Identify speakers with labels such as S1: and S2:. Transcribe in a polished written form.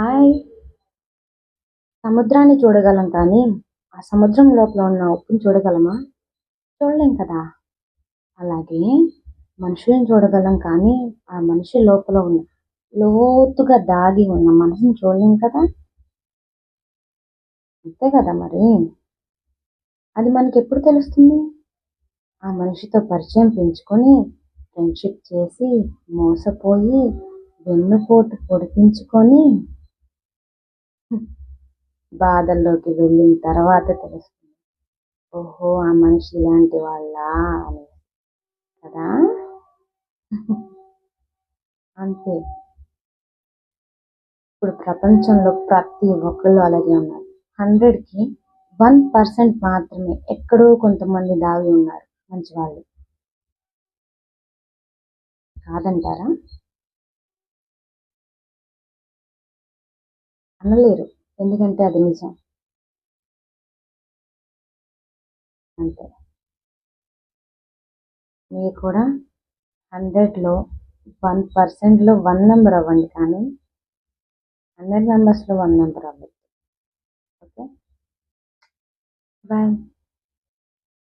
S1: Hi! సముద్రాన్ని చూడగలం కానీ, ఆ సముద్రం లోపల ఉన్న ఉప్పుని చూడగలమా? చూడలేం కదా! అలాగే మనుషులను చూడగలం కానీ, ఆ మనిషి లోపల ఉన్న లోతుగా దాగి ఉన్న మనసుని చూడలేం కదా! అంతే కదా మరి! అది మనకెప్పుడు తెలుస్తుంది? ఆ మనిషితో పరిచయం పెంచుకొని, ఫ్రెండ్‌షిప్ చేసి, మోసపోయి, వెన్నుపోటు పొడిపించుకొని బాధల్లోకి వెళ్ళిన తర్వాత తెలుస్తుంది. ఓహో! ఆ మనిషి ఇలాంటి వాళ్ళా అని కదా! అంతే. ఇప్పుడు ప్రపంచంలో ప్రతి ఒక్కళ్ళు అలాగే ఉన్నారు. 100కి 1% మాత్రమే ఎక్కడో కొంతమంది దాగి ఉన్నారు మంచివాళ్ళు. కాదంటారా? అనలేరు. ఎందుకంటే అది నిజం. అంతే. మీరు కూడా 100లో 1%లో 1 నంబర్ అవ్వండి కానీ 100 మెంబర్స్‌లో 1 నంబర్ అవ్వద్దు. ఓకే. బాయ్.